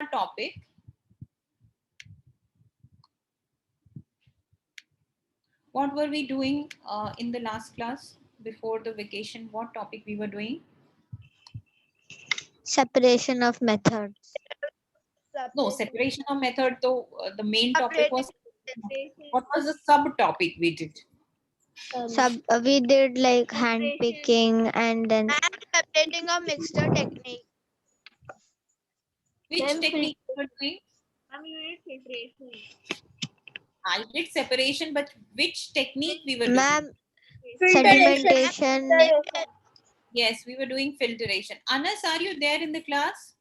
topic. What were we doing in the last class before the vacation? What topic we were doing? Separation of methods. No, separation of method. Though the main topic was Separation. what was the subtopic we did? We did like hand picking and then Separating of mixture technique. Which Then technique we were doing? Filtration. I did separation, but which technique we were doing? ma'am sedimentation. Yes, we were doing filtration. Anas, are you there in the class?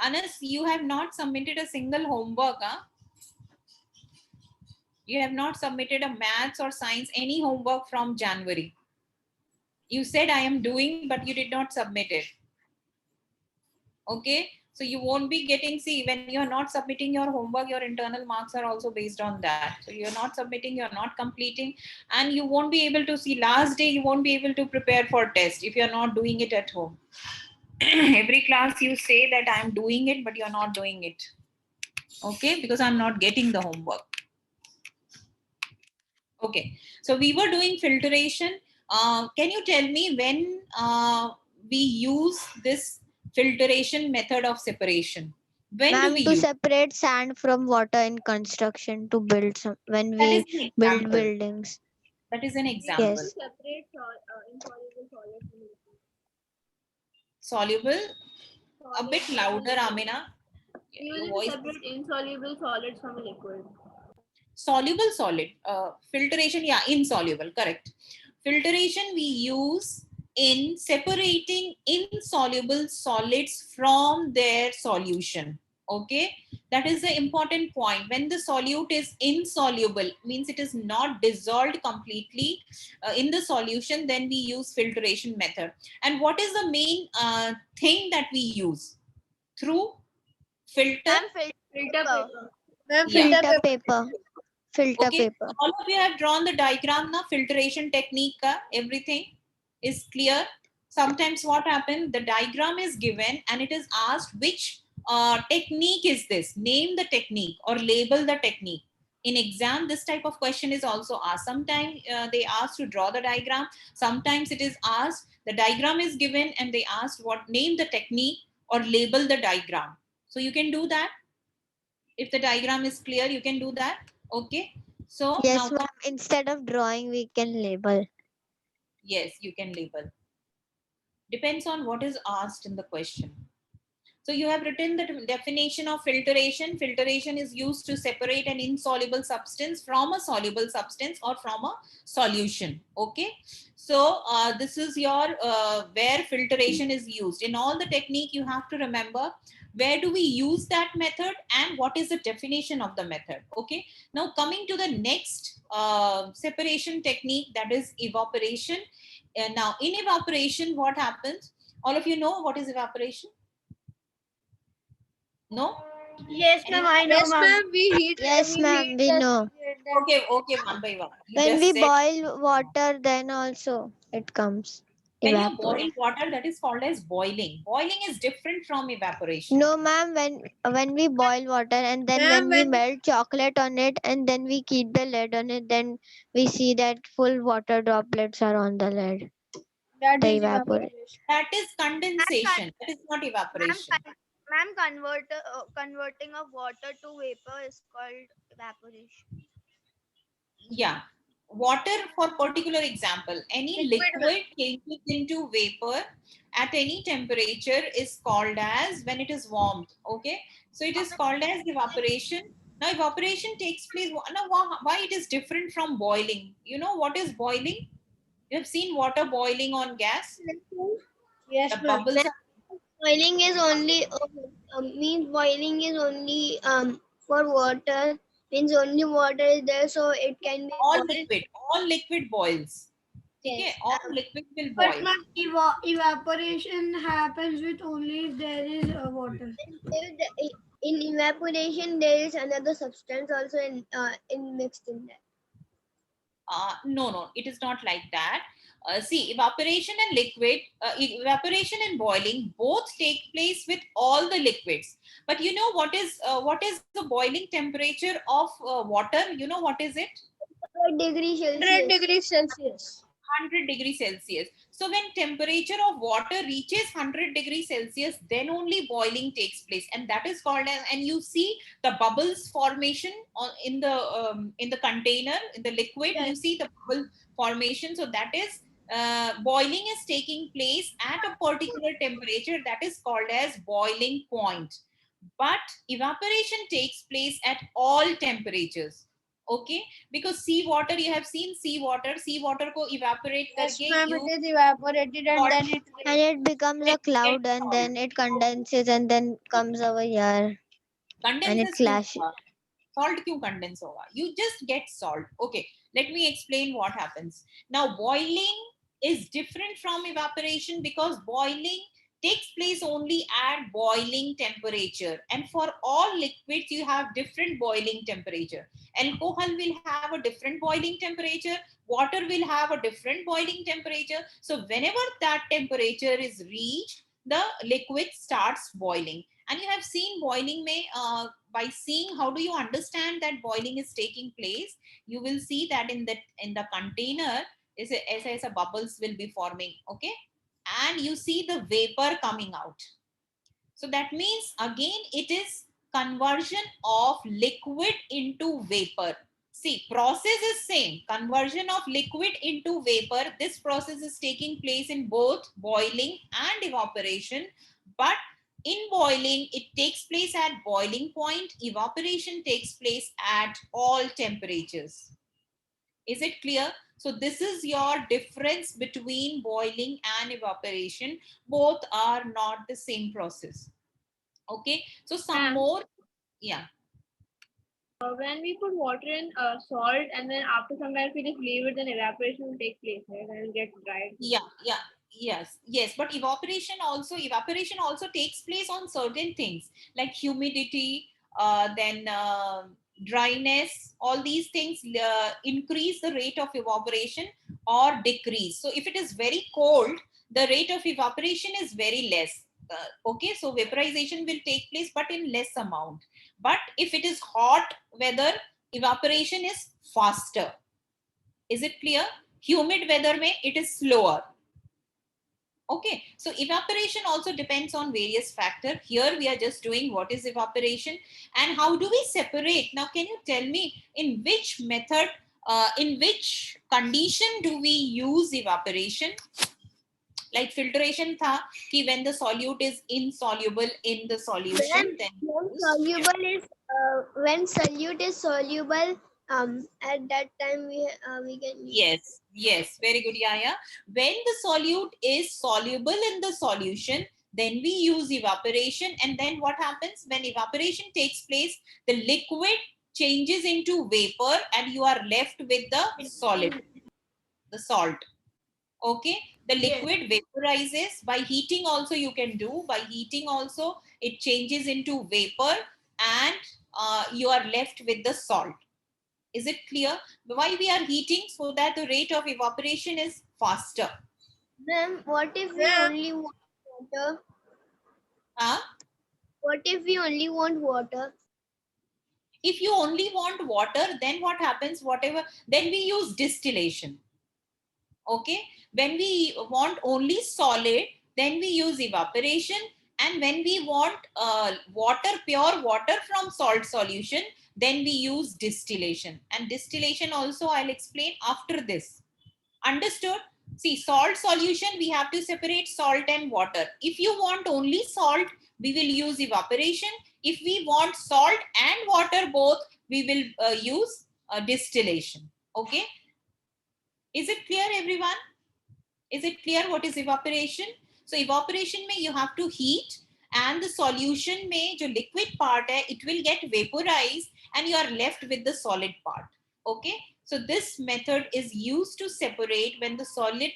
Anas, you have not submitted a single homework, huh? You have not submitted a maths or science, any homework from January. You said I am doing, but you did not submit it. Okay, so you won't be getting, see, when you're not submitting your homework, your internal marks are also based on that. So you're not submitting, you're not completing, and you won't be able to see last day, you won't be able to prepare for test if you're not doing it at home. Every class you say that I'm doing it, but you're not doing it. Okay, because I'm not getting the homework. Okay, so we were doing filtration. Can you tell me when we use this filtration method of separation? When do Ma'am, we to use? separate sand from water in construction to build some when That is we an build example. buildings. That is an example. Yes. Separate insoluble solid from liquid. Soluble. A bit louder, Amina. You Your need voice. to separate insoluble solids from liquid. Soluble solid. Filtration, yeah, insoluble, correct. Filtration we use in separating insoluble solids from their solution. Okay, that is the important point. When the solute is insoluble, means it is not dissolved completely in the solution, then we use filtration method. And what is the main thing that we use? Through filter? Filter paper. Yeah. Filter paper. Filter Okay, paper. all of you have drawn the diagram now, filtration technique, everything is clear. Sometimes what happens, the diagram is given and it is asked which technique is this, name the technique or label the technique. In exam, this type of question is also asked. Sometimes they ask to draw the diagram. Sometimes it is asked, the diagram is given and they asked what, name the technique or label the diagram. So you can do that. If the diagram is clear, you can do that. Okay, so Yes, now ma'am. Instead of drawing, we can label. yes, you can label. Depends on what is asked in the question. So you have written the definition of filtration. Filtration is used to separate an insoluble substance from a soluble substance or from a solution. Okay, so this is your where filtration is used. In all the technique, you have to remember where do we use that method and what is the definition of the method. Okay, now coming to the next separation technique, that is evaporation. And now in evaporation, what happens? All of you know what is evaporation? No? Yes, ma'am. I know, ma'am. We heat. Yes, ma'am. We know. Okay, okay, one by one. You When just we said boil water, then also it comes. when you boil Evaporate. water, that is called as boiling. Boiling is different from evaporation. No, ma'am. When we boil water and then when we melt chocolate on it and then we keep the lid on it, then we see that full water droplets are on the lid. That The is evaporate. That is condensation. That is not evaporation. Ma'am, converting of water to vapor is called evaporation. Yeah. Water, for particular example, any liquid changes into vapor at any temperature is called as when it is warmed. Okay. So it is called as evaporation. Now evaporation takes place. Now why it is different from boiling? You know what is boiling? You have seen water boiling on gas. Yes, The ma'am. bubbles are Boiling is only means boiling is only for water, means only water is there, so it can be all boiled. liquid. All liquid boils. Okay. Yes. All liquid will But boil. ma'am, evaporation happens with only if there is water. In evaporation, there is another substance also in mixed in that. No, it is not like that. See, evaporation and boiling both take place with all the liquids. But you know what is the boiling temperature of water? You know what is it? 100 degrees 100 Celsius. degrees Celsius. 100 degrees Celsius. So when temperature of water reaches 100 degrees Celsius, then only boiling takes place, and that is called as. And you see the bubbles formation in the container, in the liquid. Yes. You see the bubble formation. So that is boiling is taking place at a particular temperature that is called as boiling point. But evaporation takes place at all temperatures. Okay, because seawater, you have seen seawater ko evaporate Yes, karke ma'am, you it is evaporated and then it And it becomes a get cloud and salt. then it condenses and then comes over here and it Condenses क्यों clashes. होगा? Salt क्यों condense होगा? You just get salt. Okay, let me explain what happens. Now boiling is different from evaporation because boiling takes place only at boiling temperature, and for all liquids you have different boiling temperature. Alcohol will have a different boiling temperature, water will have a different boiling temperature. So whenever that temperature is reached, the liquid starts boiling. And you have seen boiling may by seeing how do you understand that boiling is taking place. You will see that in the container is a bubbles will be forming. Okay, and you see the vapor coming out. So that means again it is conversion of liquid into vapor. See, process is same, conversion of liquid into vapor. This process is taking place in both boiling and evaporation. But in boiling, it takes place at boiling point. Evaporation takes place at all temperatures. Is it clear? So this is your difference between boiling and evaporation. Both are not the same process. Okay, so some Ma'am. more, yeah. When we put water in salt and then after some time we just leave it, then evaporation will take place, right? And it gets dried. Yeah, yes, but evaporation also takes place on certain things like humidity, then dryness. All these things increase the rate of evaporation or decrease. So if it is very cold, the rate of evaporation is very less. Okay, so vaporization will take place but in less amount. But if it is hot weather, evaporation is faster. Is it clear? Humid weather mein it is slower. Okay, so evaporation also depends on various factors. Here we are just doing what is evaporation and how do we separate. Now, can you tell me in which method, in which condition do we use evaporation? Like filtration tha ki when the solute is insoluble in the solution, then When solute is soluble, at that time we can use. Yes, very good, Yaya. When the solute is soluble in the solution, then we use evaporation. And then what happens when evaporation takes place? The liquid changes into vapor and you are left with the solid, the salt. Okay, the liquid vaporizes. By heating also you can do. By heating also it changes into vapor and you are left with the salt. Is it clear? Why we are heating? So that the rate of evaporation is faster. Ma'am, what if we Yeah. only want water? Huh? What if we only want water? If you only want water, then what happens? Then we use distillation. Okay, when we want only solid, then we use evaporation. And when we want pure water from salt solution, then we use distillation. And distillation also I'll explain after this. Understood? See, salt solution, we have to separate salt and water. If you want only salt, we will use evaporation. If we want salt and water both, we will use distillation. Okay, is it clear, everyone? Is it clear what is evaporation? So evaporation mein you have to heat and the solution mein jo liquid part hai, it will get vaporized and you are left with the solid part. Okay, so this method is used to separate when the solute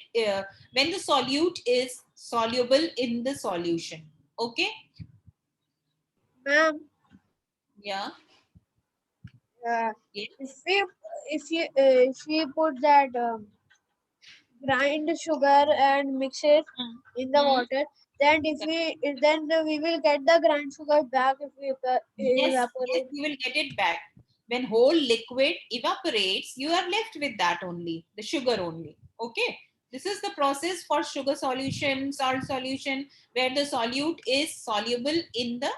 is soluble in the solution. Okay, Ma'am, yeah. uh, Yes. if we put that grind sugar and mix it in the Hmm. water. Then we will get the grind sugar back if we Yes, evaporate. you will get it back. When whole liquid evaporates, you are left with that only, the sugar only. Okay. This is the process for sugar solution, salt solution, where the solute is soluble in the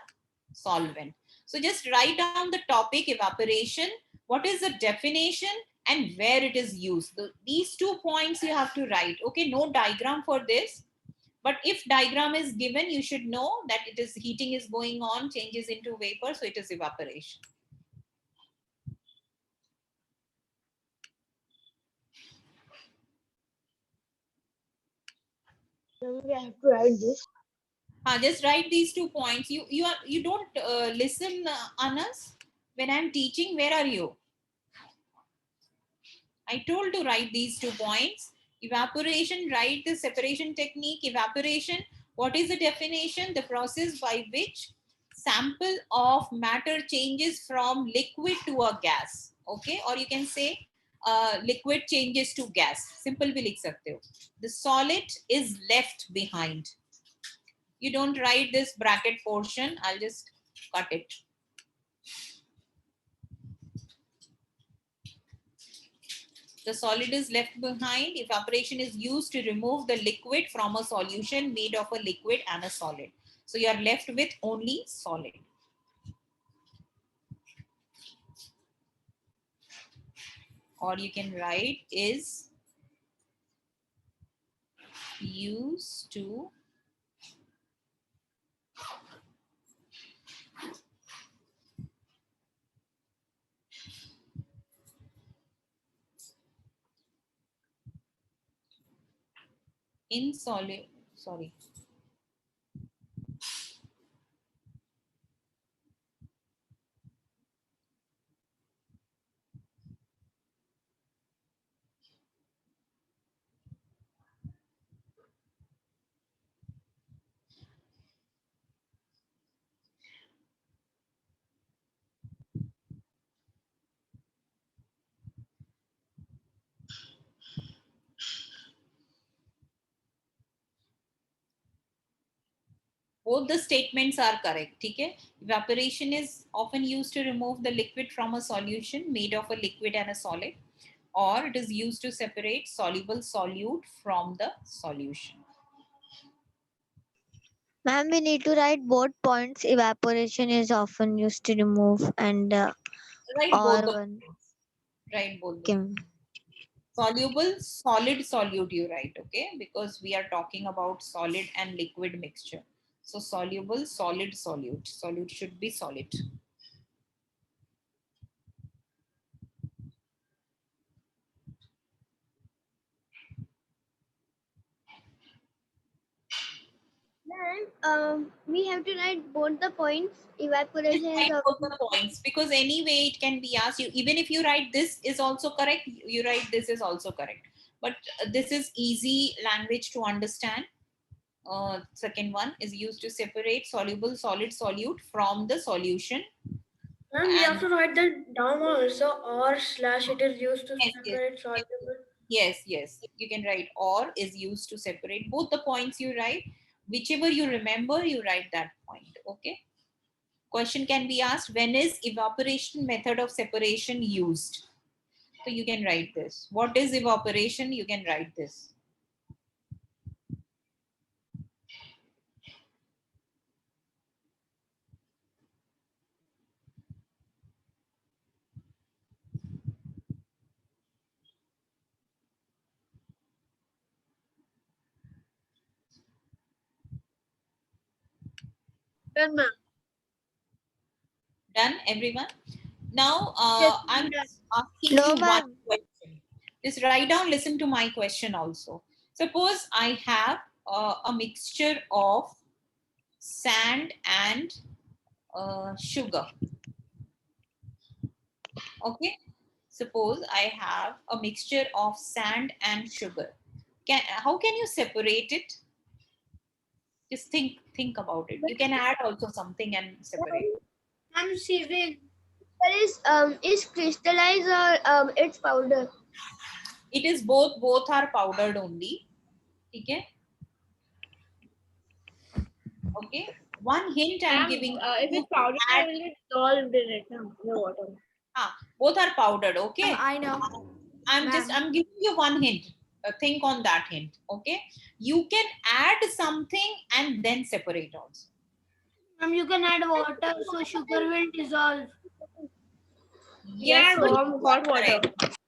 solvent. So just write down the topic evaporation, what is the definition and where it is used. These 2 points you have to write. Okay, no diagram for this. But if diagram is given, you should know that it is heating is going on, changes into vapor, so it is evaporation. We have to write this. Just write these 2 points. You don't listen, Anas, when I'm teaching. Where are you? I told to write these 2 points. Evaporation, write the separation technique. Evaporation, what is the definition? The process by which sample of matter changes from liquid to a gas. Okay, or you can say liquid changes to gas. Simple bhi likh sakte ho. The solid is left behind. You don't write this bracket portion. I'll just cut it. The solid is left behind. Evaporation is used to remove the liquid from a solution made of a liquid and a solid. So you are left with only solid. Or you can write is used to insoluble, sorry. Both the statements are correct. Okay? Evaporation is often used to remove the liquid from a solution made of a liquid and a solid, or it is used to separate soluble solute from the solution. Ma'am, we need to write both points. Evaporation is often used to remove and Write or both the one. points. Write both the Okay. points. Soluble, solid, solute you write, okay? Because we are talking about solid and liquid mixture. So soluble, solid, solute. Solute should be solid. Then we have to write both the points. Evaporation is Write both the points, because anyway it can be asked you. Even if you write this is also correct, you write this is also correct. But this is easy language to understand. Second one is used to separate soluble, solid, solute from the solution. Ma'am, we have to write that down also, or slash it is used to Yes, separate soluble. Yes, you can write or is used to separate. Both the points you write, whichever you remember, you write that point. Okay. Question can be asked, when is evaporation method of separation used? So you can write this. What is evaporation? You can write this. Done, ma'am. Done, everyone? Now, Yes, I'm done. asking No, you one ma'am. question. Just write down, listen to my question also. Suppose I have a mixture of sand and sugar. Okay. Suppose I have a mixture of sand and sugar. How can you separate it? Just think about it. You can add also something and separate. I'm sieving. is crystallized or it's powder. It is both are powdered only. Okay. Okay. One hint I'm Ma'am, giving. if you it's powdered, add- it will get dissolved in it, in the water. both are powdered. Okay. I know. I'm giving you one hint. Think on that hint. Okay. You can add something and then separate also. You can add water, so sugar will dissolve. Yes, Yeah, Moni, warm you are hot water. correct.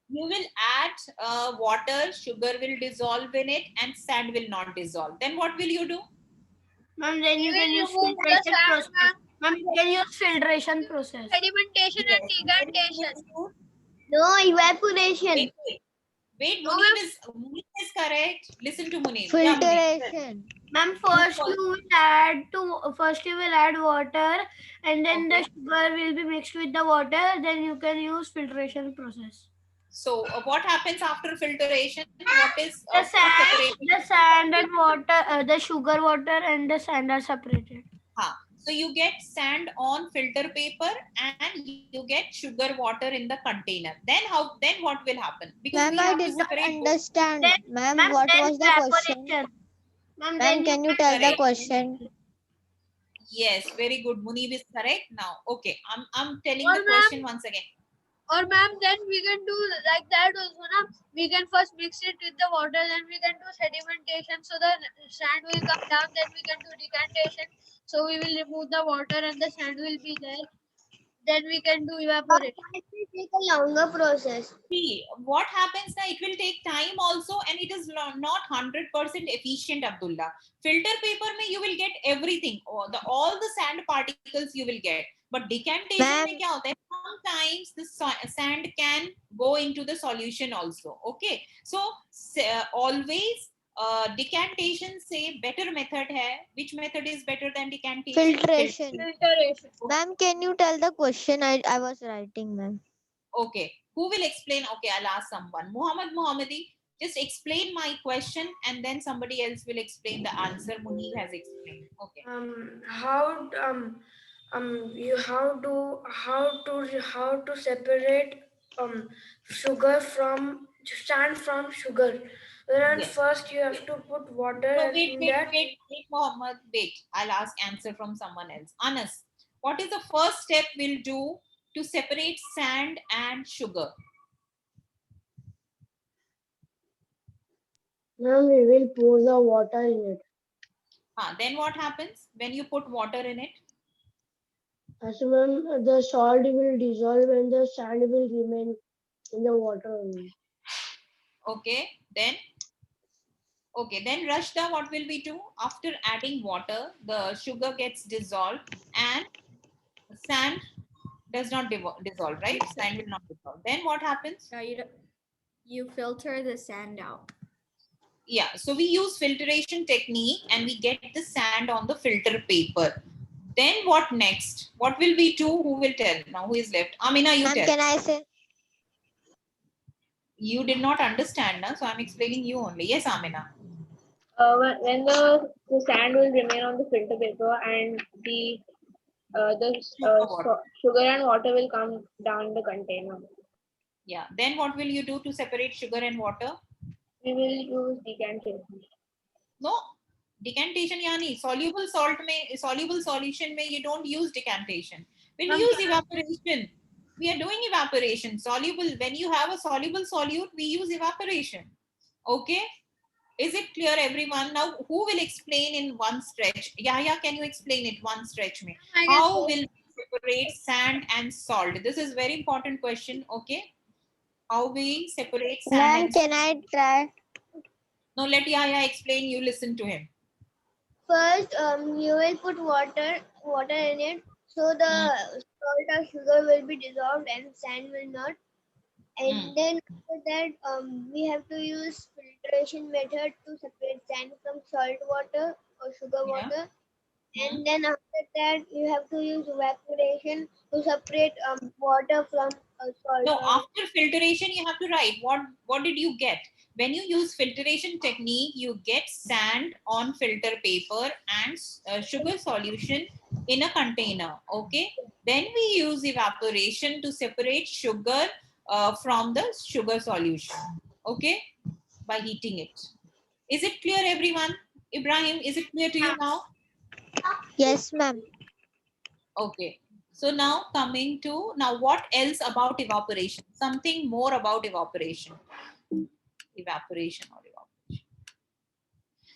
You will add water, sugar will dissolve in it, and sand will not dissolve. Then what will you do? Ma'am, then you We can will use remove the filtration sand, process. ma'am. Ma'am, you can use filtration process. Sedimentation and Yes. decantation. No, evaporation. Wait, No, Munib is correct. Listen to Munib. Yeah, Munib. Filtration. Ma'am, first you will add water, and then the Okay. sugar will be mixed with the water. Then you can use filtration process. So what happens after filtration? What is The separated? sand and water, the sugar water and the sand are separated. So you get sand on filter paper and you get sugar water in the container. Then what will happen? Because Ma'am, we I have to did not separate both. understand. Ma'am, Ma'am, what then was the question? evaporation. Ma'am, Ma'am, can you tell the correct. question? Yes, very good. Munib is correct. Now, okay, I'm telling Or the question once again. Or ma'am, then we can do like that also. Na? We can first mix it with the water, then we can do sedimentation. So the sand will come down, then we can do decantation. So we will remove the water and the sand will be there. Then we can do evaporation. It will take a longer process. See, what happens now, it will take time also and it is not 100% efficient, Abdullah. Filter paper, you will get everything. All the sand particles you will get. But decantation, Ma'am. mein kya hota hai? Sometimes the sand can go into the solution also. Okay. So, always decantation say better method hai. Which method is better than decantation? Filtration. Filtration. Ma'am, can you tell the question? I was writing, ma'am. Okay. Who will explain? Okay, I'll ask someone. Muhammadi, just explain my question and then somebody else will explain the answer Munib has explained. Okay. How to separate sugar from sand from sugar. Then Yes. first you have to put water So in wait, that. Muhammad, wait. I'll ask answer from someone else. Anas, what is the first step we'll do to separate sand and sugar? Now we will pour the water in it. Then what happens when you put water in it? So ma'am, the salt will dissolve and the sand will remain in the water only. Okay, then Rashda, what will we do? After adding water, the sugar gets dissolved and sand does not dissolve, right? Sand will not dissolve. Then what happens? You filter the sand out. Yeah, so we use filtration technique and we get the sand on the filter paper. Then what next? What will we do? Who will tell? Now who is left? Amina, you Ma'am, tell. can I say? You did not understand, na? So I'm explaining you only. Yes, Amina. When the sand will remain on the filter paper and the sugar and water will come down the container. Yeah. Then what will you do to separate sugar and water? We will use decantation. No, decantation yani soluble solution mein you don't use decantation. We'll use evaporation. We are doing evaporation. Soluble, when you have a soluble solute, we use evaporation. Okay. Is it clear, everyone? Now, who will explain in one stretch? Yahya, can you explain it one stretch? How will we separate sand and salt? This is very important question. Okay. How we separate sand Ma'am, and can I try? No, let Yahya explain. You listen to him. First, you will put water in it, so the salt or sugar will be dissolved and sand will not. And then after that, we have to use filtration method to separate sand from salt water or sugar water. And then after that, you have to use evaporation to separate water from salt. No, after filtration, you have to write what did you get? When you use filtration technique, you get sand on filter paper and sugar solution in a container. Okay. Then we use evaporation to separate sugar from the sugar solution. Okay, by heating it. Is it clear, everyone? Ibrahim, is it clear to you now? Yes, ma'am. Okay. So now coming to, now what else about evaporation? Something more about evaporation. Evaporation or evaporation.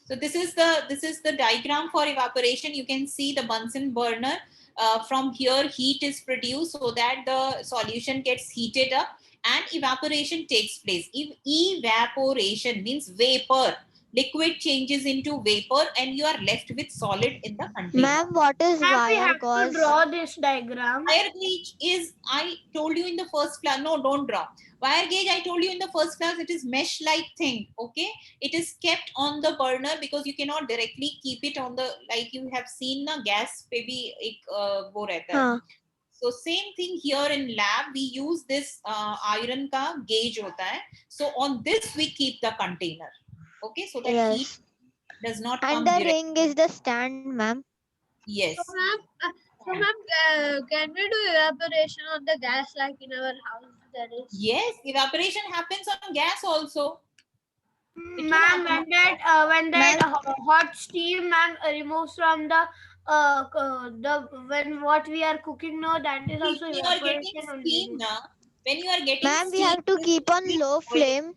So this is the diagram for evaporation. You can see the Bunsen burner. From here, heat is produced so that the solution gets heated up and evaporation takes place. If evaporation means vapor, liquid changes into vapor and you are left with solid in the container. Ma'am, what is Ma'am, we wire have to gauze? draw this diagram. Wire gauge is, I told you in the first class, no, don't draw. Wire gauge, I told you in the first class, it is mesh-like thing, okay? It is kept on the burner because you cannot directly keep it on the, like you have seen na gas पे भी एक वो रहता है. हाँ. So same thing here in lab, we use this iron का gauge होता है. So on this we keep the container, okay? So that heat Yes. does not And come the directly. ring is the stand, ma'am. Yes. So ma'am, can we do evaporation on the gas like in our house? That is. Yes, evaporation happens on gas also. It will Ma'am, happen. when that hot steam, ma'am, removes from when what we are cooking now, that is also When you are getting evaporation only. steam na, when you are getting Ma'am, we steam, have to keep on low flame.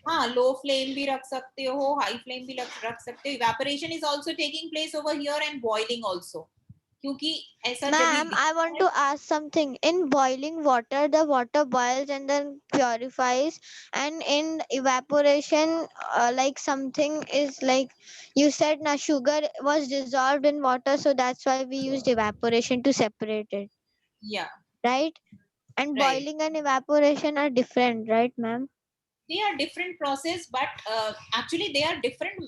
हाँ, low flame भी रख सकते हो, high flame भी रख सकते हो. Evaporation is also taking place over here and boiling also. क्योंकि ऐसा जब Ma'am, I want to ask something. In boiling water, the water boils and then purifies. And in evaporation, like something is like you said, na sugar was dissolved in water, so that's why we used evaporation to separate it, yeah, right? And right. boiling and evaporation are different, right, ma'am? They are different process, but actually they are different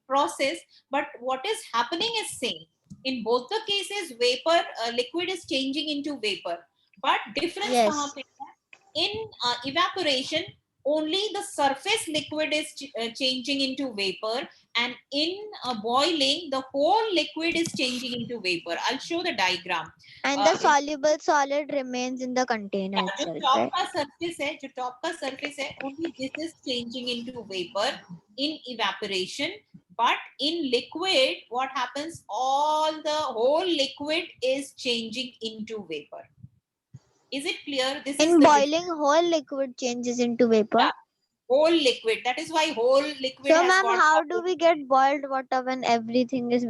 process, but what is happening is same. In both the cases, vapor, liquid is changing into vapor, but difference Yes. kahan pe hai? In evaporation, only the surface liquid is changing into vapor, and in boiling, the whole liquid is changing into vapor. I'll show the diagram. And the soluble solid remains in the container जो itself, top right? का surface है, जो top का surface है, only this is changing into vapor in evaporation. But in liquid, what happens? All the whole liquid is changing into vapor. Is it clear? This is In the boiling, whole liquid changes into vapor. yeah, whole liquid. That is why whole liquid So, has ma'am, got. how do we get boiled water when everything is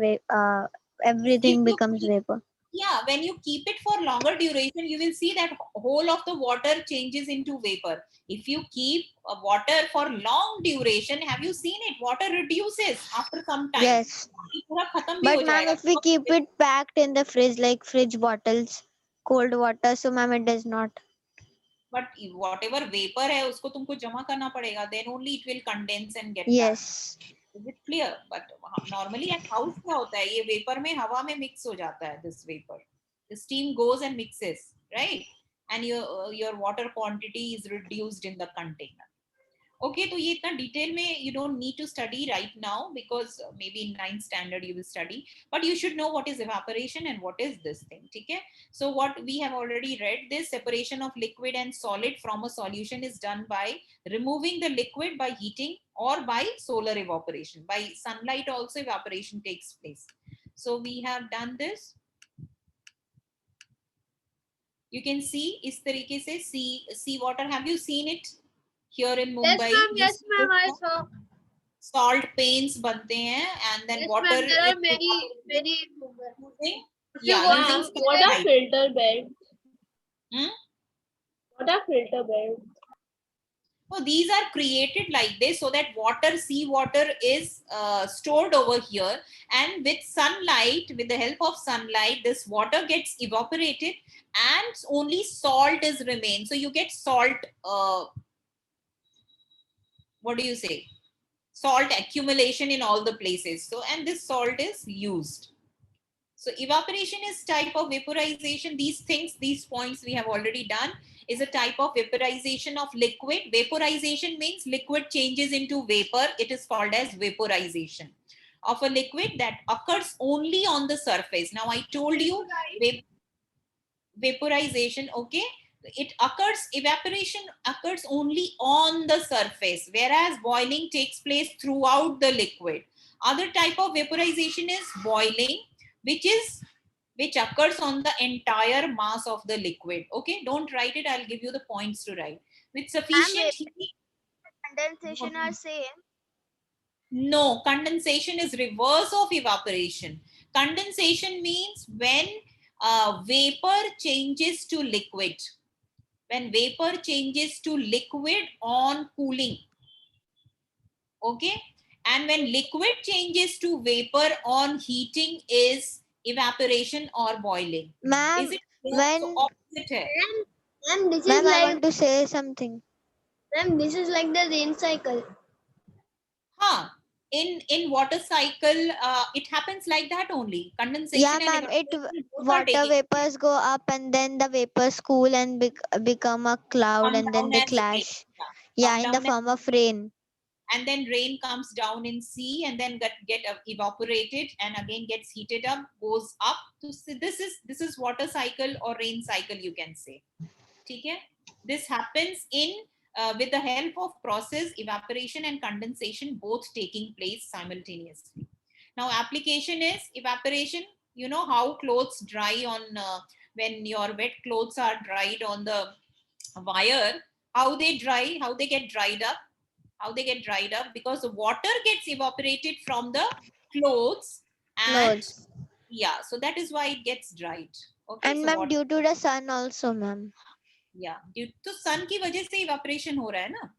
everything If you becomes keep, vapor? yeah, when you keep it for longer duration, you will see that whole of the water changes into vapor. If you keep water for long duration, have you seen it? Water reduces after some time. Yes. ये पूरा खत्म भी But हो ma'am, जाएगा. if we keep it packed in the fridge like fridge bottles, cold water, so ma'am, it does not. But whatever vapor है उसको तुमको जमा करना पड़ेगा. Then only it will condense and get back. Yes. Is it clear? But normally at house क्या होता है? ये vapor में हवा में mix हो जाता है. This vapor, the steam goes and mixes, right? And your water quantity is reduced in the container. Okay, तो ये इतना detail में you don't need to study right now because maybe in 9th standard you will study, but you should know what is evaporation and what is this thing, ठीक है? So what we have already read, this separation of liquid and solid from a solution is done by removing the liquid by heating or by solar evaporation. By sunlight also evaporation takes place. So we have done this. You can see इस तरीके से sea water. Have you seen it? Here in Mumbai, Yes, ma'am, I saw. salt paints बनते हैं and then Yes, water ma'am, there are is many. using, If you yeah, go using to- What are sunlight. filter beds? Hmm? What are filter beds? So these are created like this so that sea water is stored over here, and with sunlight, with the help of sunlight, this water gets evaporated and only salt is remain. So you get salt, what do you say? Salt accumulation in all the places. So, and this salt is used. So evaporation is type of vaporization. These things, these points we have already done, is a type of vaporization of liquid. Vaporization means liquid changes into vapor. It is called as vaporization of a liquid that occurs only on the surface. Now I told you vaporization, okay? it occurs, evaporation occurs only on the surface, whereas boiling takes place throughout the liquid. Other type of vaporization is boiling, which occurs on the entire mass of the liquid. Okay, don't write it, I'll give you the points to write. With sufficient heat. Condensation are same. No, condensation is reverse of evaporation. Condensation means when vapor changes to liquid. When vapor changes to liquid on cooling. Okay. And when liquid changes to vapor on heating is evaporation or boiling. Ma'am, Is it clear? when So opposite hai. Ma'am, this is ma'am, I like want to say something. ma'am, this is like the rain cycle. Huh. In water cycle, it happens like that only. Condensation Yeah, and ma'am, evaporation both are water taking vapors go up and then the vapors cool and become a cloud come and then down they as rain. clash. Yeah. Yeah, Come in the down as form of rain. and then rain comes down in sea and then get evaporated and again gets heated up, goes up to this is water cycle or rain cycle, you can say. Okay, this happens in with the help of process evaporation and condensation both taking place simultaneously. Now application is evaporation. You know how clothes dry on when your wet clothes are dried on the wire, how they get dried up, because the water gets evaporated from the clothes and Clothes. yeah, so that is why it gets dried. Okay, And so ma'am, what, due to the sun also, ma'am. yeah, due to sun की वजह से evaporation हो रहा है ना,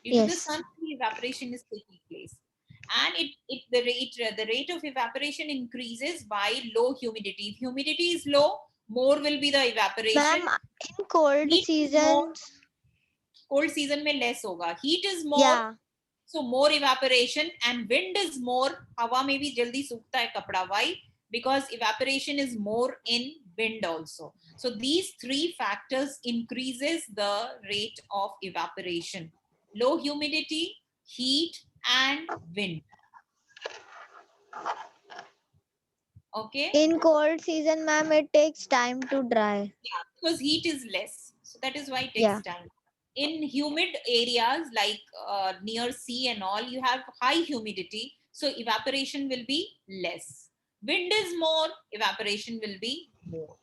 due to the Yes. sun evaporation is taking place, and the rate of evaporation increases by low humidity. If humidity is low, more will be the evaporation. Ma'am, in cold Heat is more, seasons, cold season में less होगा, heat is more, yeah. so more evaporation, and wind is more, हवा में भी जल्दी सूखता है कपड़ा. Why? Because evaporation is more in wind also. So these three factors increases the rate of evaporation: low humidity, heat, and wind. Okay, In cold season, ma'am, it takes time to dry. yeah, because heat is less, so that is why it Yeah. takes time. In humid areas like near sea and all, you have high humidity, so evaporation will be less. Wind is more, evaporation will be more.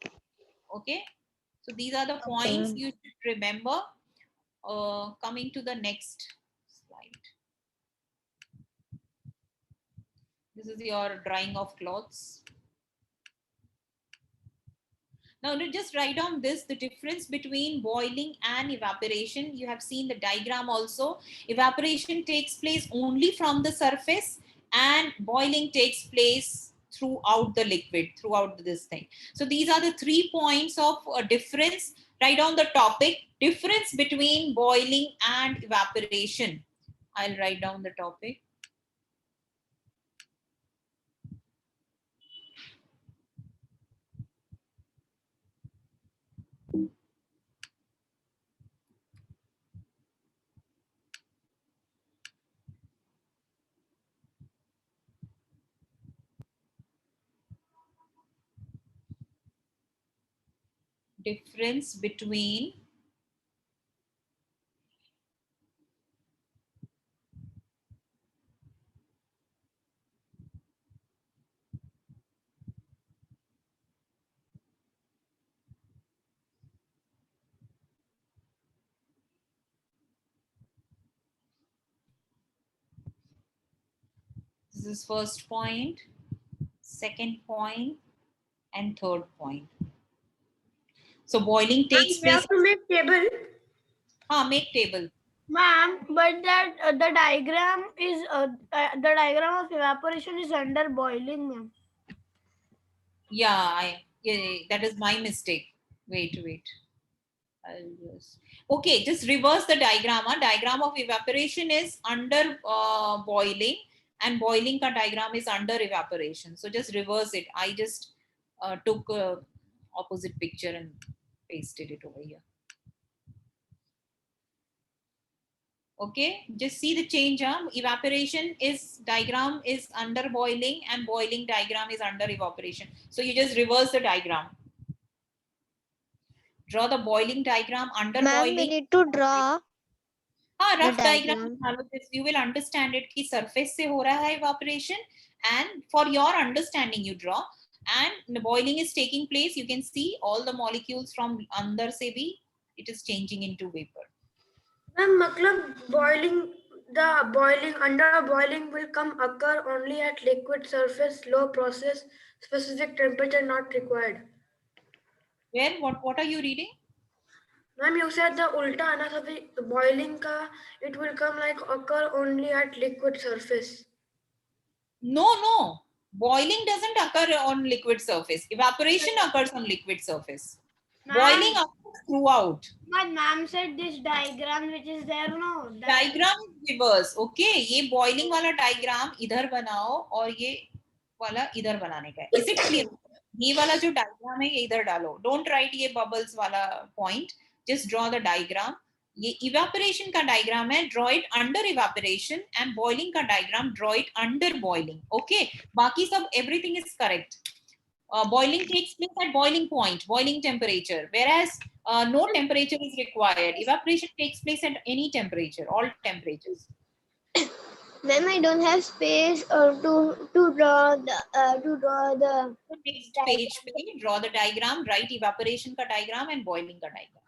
Okay, so these are the Okay, points ma'am. you should remember. Coming to the next slide, this is your drying of clothes. Now, just write down this, the difference between boiling and evaporation. You have seen the diagram also. Evaporation takes place only from the surface and boiling takes place throughout the liquid, throughout this thing. So these are the 3 points of difference. Write down the topic, difference between boiling and evaporation. I'll write down the topic. Difference between this is first point, second point, and third point. So boiling takes We place. have to make table. Make table. Ma'am, but that the diagram of evaporation is under boiling, ma'am. Yeah, that is my mistake. Wait. I'll just, okay, just reverse the diagram. Diagram of evaporation is under boiling, and boiling ka diagram is under evaporation. So just reverse it. I just took opposite picture and pasted it over here. Okay, just see the change. Evaporation is diagram is under boiling and boiling diagram is under evaporation. So you just reverse the diagram. Draw the boiling diagram under Ma'am, we boiling. need to draw हाँ, the rough diagram diagram. बना लो, this you will understand it कि surface से हो रहा है evaporation, and for your understanding you draw, and the boiling is taking place. You can see all the molecules from अंदर से भी it is changing into vapor. Ma'am, मतलब the boiling under boiling will come occur only at liquid surface, low process, specific temperature not required. Where what are you reading? Ma'am, you said the ulta आना था भी boiling का it will come like occur only at liquid surface. No. Boiling doesn't occur on liquid surface. Evaporation occurs on liquid surface. Boiling occurs throughout. But ma'am said this diagram which is there, no. Diagram is reverse. Okay, ये boiling वाला diagram इधर बनाओ और ये वाला इधर बनाने का है. Is it clear? ये वाला जो diagram है ये इधर डालो. Don't write ये bubbles वाला point. Just draw the diagram. ये evaporation का diagram है. Draw it under evaporation, and boiling का diagram draw it under boiling. Okay. बाकी सब everything is correct. Boiling takes place at boiling point, boiling temperature, whereas no temperature is required. Evaporation takes place at any temperature, all temperatures. Ma'am, I don't have space to draw the Next page पे draw the diagram, write evaporation का diagram and boiling का diagram.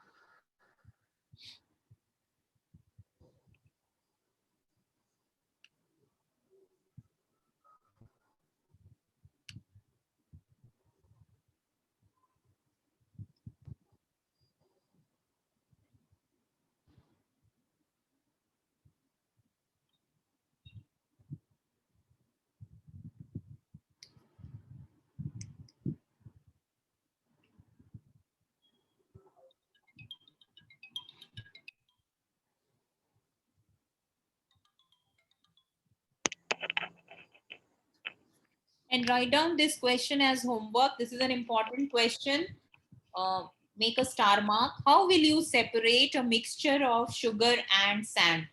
And write down this question as homework. This is an important question. Make a star mark. How will you separate a mixture of sugar and sand?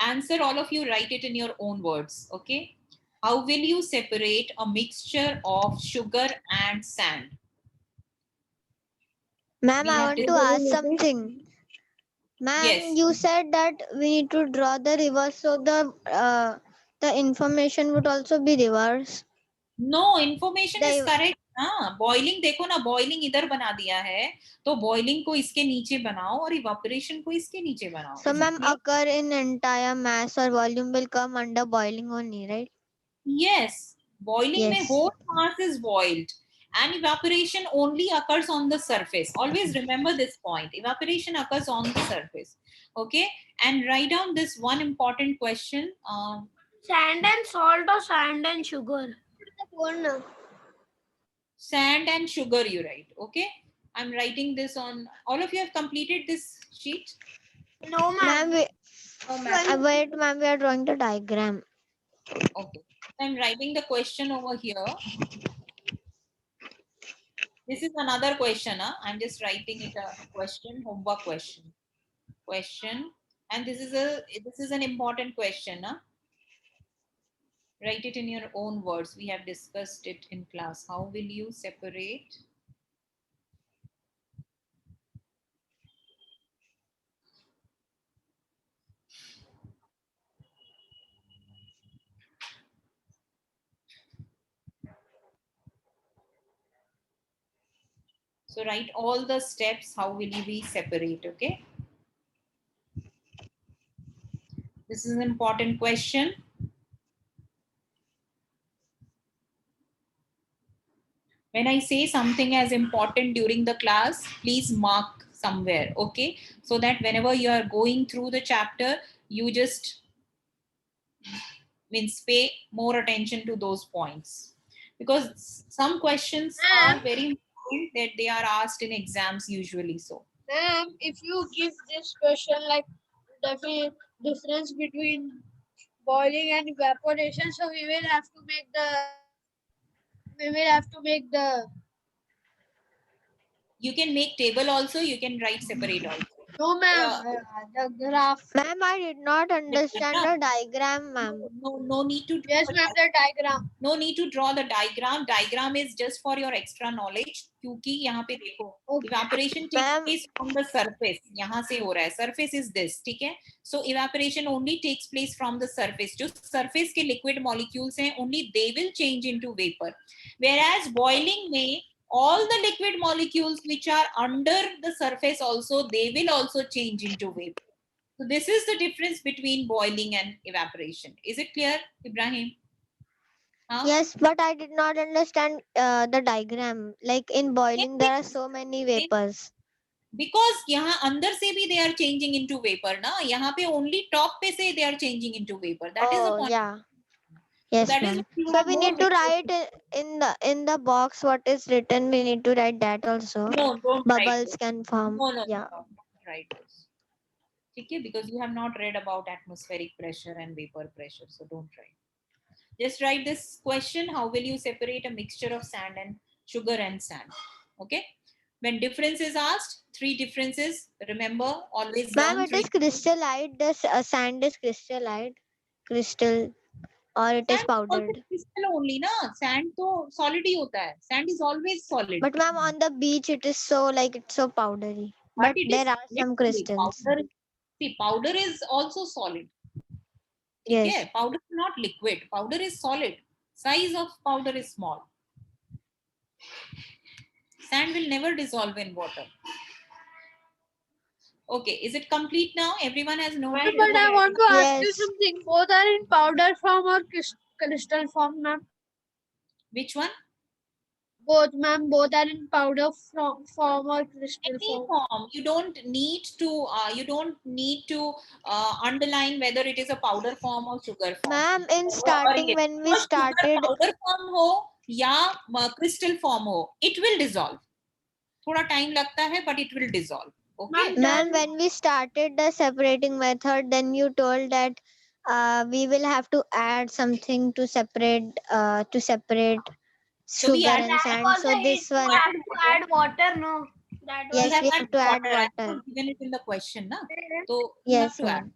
Answer, all of you, write it in your own words. Okay. How will you separate a mixture of sugar and sand? Ma'am, We I have want to discussed- ask something. Ma'am, Yes. you said that we need to draw the reverse, so the information would also be reverse. No, information is The- correct. हाँ, boiling देखो ना, boiling इधर बना दिया है, तो boiling को इसके नीचे बनाओ और evaporation को इसके नीचे बनाओ. So, Is it ma'am, clear? occur in entire mass or volume will come under boiling only, right? Yes, boiling में Yes. whole mass is boiled, and evaporation only occurs on the surface. Always remember this point. Evaporation occurs on the surface. Okay, and write down this one important question. Sand and salt or sand and sugar? Sand and sugar, you write. Okay, I'm writing this on. All of you have completed this sheet. No, ma'am. Ma'am, Oh, ma'am. wait, ma'am, we are drawing the diagram. Okay, I'm writing the question over here. This is another question. I'm just writing it a question, homework question. And this is an important question. Write it in your own words. We have discussed it in class. How will you separate so write all the steps. How will you be separate? Okay, this is an important question. When I say something as important during the class, please mark somewhere, okay? So that whenever you are going through the chapter, you just pay more attention to those points. Because some questions are very important that they are asked in exams usually. So, Ma'am, if you give this question like the difference between boiling and evaporation, so we will have to make the you can make table also, you can write separate also. No, ma'am. The graph. Ma'am, I did not understand the diagram, ma'am. No need to draw Yes, the ma'am. The diagram. no need to draw the diagram. Diagram is just for your extra knowledge. क्योंकि यहाँ पे देखो evaporation takes Ma'am. place on the surface. यहाँ से हो रहा है. Surface is this, ठीक है? So evaporation only takes place from the surface. जो surface के liquid molecules हैं, only they will change into vapor. Whereas boiling में all the liquid molecules which are under the surface also, they will also change into vapor. So this is the difference between boiling and evaporation. Is it clear, Ibrahim? Huh? Yes, but I did not understand the diagram. Like in boiling, there are so many vapors. Because यहाँ अंदर से भी they are changing into vapor ना. यहाँ पे only top पे से they are changing into vapor. That is the Oh, point. yeah. Yes, that is ma'am. you So have we more need to vapor. write in the box what is written. We need to write that also. No, don't write Bubbles those. can form. No, Yeah. don't write those. Okay, because you have not read about atmospheric pressure and vapor pressure, so don't write. Just write this question: how will you separate a mixture of sand and sugar and sand? Okay. When difference is asked, three differences. Remember, always Ma'am, learn it three. is crystallite. The sand is crystallite. Crystal, or it is Sand also powdered. crystal only, na? Sand तो solid ही होता है. Sand is always solid. But ma'am, on the beach, it is so like it's so powdery. But it there is are some literally crystals. powder. See, powder is also solid. Yes. Okay, powder is not liquid. Powder is solid. Size of powder is small. Sand will never dissolve in water. Okay, is it complete now? Everyone has noted. But I want to ask you Yes. something. Both are in powder form or crystal form, ma'am? Which one? Both, ma'am. Both are in powder form or crystal Any form. form. You don't need to underline whether it is a powder form or sugar form. Ma'am, in starting when we started, powder form हो या crystal form हो, it will dissolve. थोड़ा time लगता है, but it will dissolve. Okay. ma'am, when we started the separating method, then you told that we will have to add something to separate So we sugar add and sand. So this one, Add water, no? That we yes, have we have to add I have water. given it in the question, na? So you have Yes, to add. ma'am.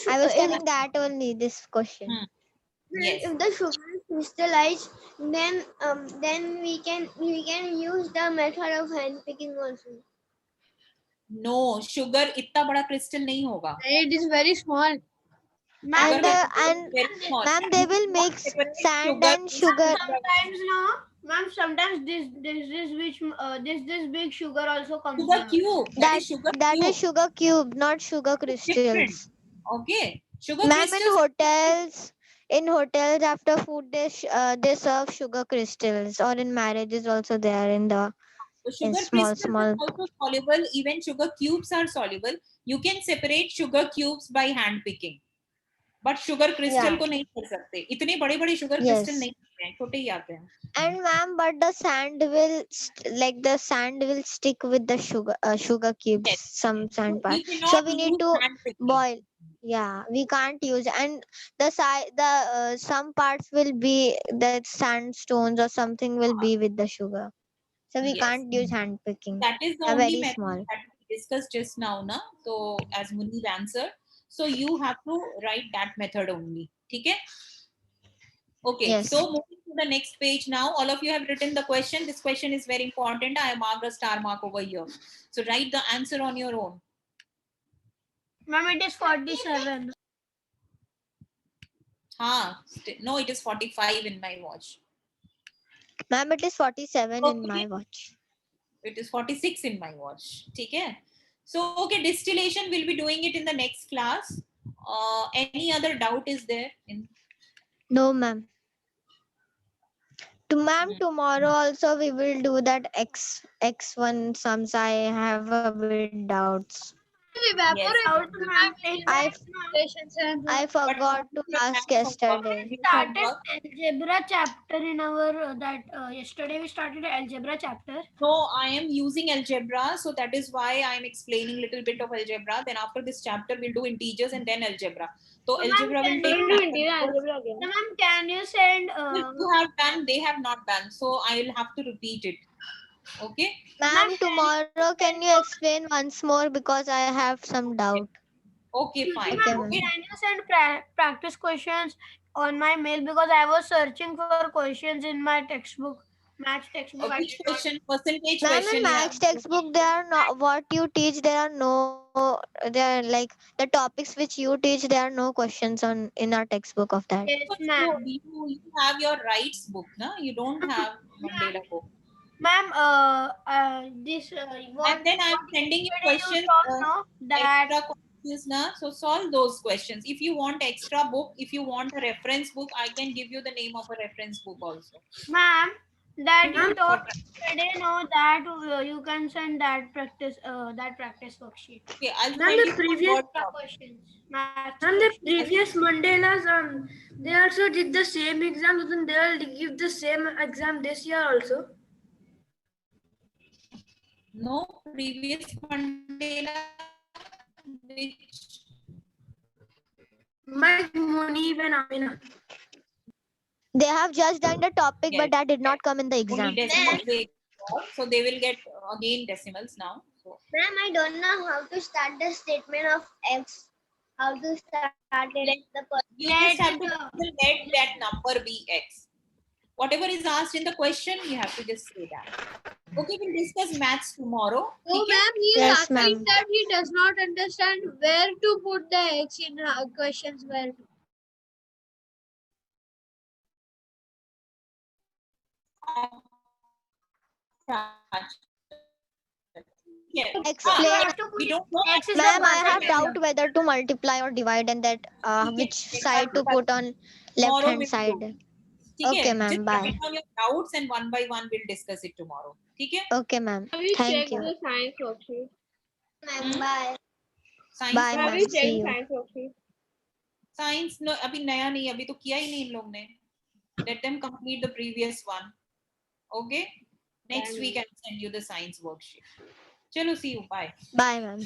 I was telling that only this question. Yes. If the sugar is crystallized, then we can use the method of hand picking also. No, sugar इतना बड़ा crystal नहीं होगा. It is very small. And very small. ma'am, they will mix sand and sugar. Sometimes no, ma'am. Sometimes this big sugar also comes. Sugar cube. That is sugar That cube. is sugar cube, not sugar Different. crystals. Okay. Sugar Ma'am, crystals. in hotels after food they serve sugar crystals, or in marriages also they are in the So sugar small crystals are also soluble. Even sugar cubes are soluble. You can separate sugar cubes by hand picking. But sugar crystal को नहीं कर सकते. इतने बड़े-बड़े sugar crystal नहीं आते हैं. छोटे ही आते हैं. And ma'am, but the sand will stick with the sugar cubes. Yes. Some sand We part. cannot So we need use to hand picking. boil. Yeah, we can't use, and some parts will be that sandstones or something will be with the sugar. So we Yes. can't use hand picking. That is the They're only very method small. that we discussed just now, na? So as Munib answered, so you have to write that method only. Okay? Okay. Yes. So moving to the next page now. All of you have written the question. This question is very important. I marked a star mark over here. So write the answer on your own. Ma'am, it is 47. No, it is 45 in my watch. Ma'am, it is 47 in my Okay. watch. It is 46 in my watch. Okay. So, okay, distillation, we'll be doing it in the next class. Any other doubt is there? No, ma'am. Ma'am, tomorrow also we will do that X1 sums. I have a bit doubts. Evaporation. I forgot to ask yesterday. We started algebra chapter in our yesterday we started algebra chapter. No, I am using algebra, so that is why I am explaining a little bit of algebra. Then after this chapter, we'll do integers and then algebra. So algebra will take time. Ma'am, can you send? You have done, they have not done. So I will have to repeat it. Okay. Ma'am, tomorrow can you explain once more because I have some doubt. Okay, fine. Okay, Ma'am, ma'am. can you send practice questions on my mail, because I was searching for questions in my textbook, math textbook. I Which did not. question? Percentage Ma'am, question in you maths have. textbook, there are not what you teach. There are no, there are like the topics which you teach. There are no questions on in our textbook of that. Yes, You, ma'am. you have your rights book, no? You don't have Mandela book. Ma'am, this what And then I'm sending you yesterday you questions, told no that extra questions, na? So solve those questions. If you want extra book, if you want a reference book, I can give you the name of a reference book also. ma'am that you told What- yesterday no that you can send that practice worksheet. Okay, I'll Ma'am, send the you some previous Word doc. questions, maths Ma'am, the previous Mandelas, they also did the same exam, then they will give the same exam this year also. No, previous Mandela, which Mike, Munib and Amina. They have just done the topic, yes, but that did not come in the only exam. decimals they got, so they will get again decimals now. So Ma'am, I don't know how to start the statement of X. How to start it? you just have to let that number be X. Whatever is asked in the question, you have to just say that. Okay, we'll discuss maths tomorrow. Oh, Okay? ma'am, he is Yes, asking ma'am. that he does not understand where to put the X in questions. Where to. Yes. Explain. We don't know X is the Ma'am, I have percentage. doubt whether to multiply or divide and that which side to put on left Tomorrow hand we'll side. do. Okay, Okay, ma'am. just Bye. write down your doubts and one by one we'll discuss it tomorrow. Okay? Okay, ma'am. Have you Thank checked you. the science worksheet? Ma'am, bye. Science Bye, Have ma'am. you See checked you. science worksheet? Science no अभी नया नहीं अभी तो किया ही नहीं इन लोग ने let them complete the previous one. Okay, next week I'll send you the science worksheet. Chalo, see you. Bye. Bye, ma'am.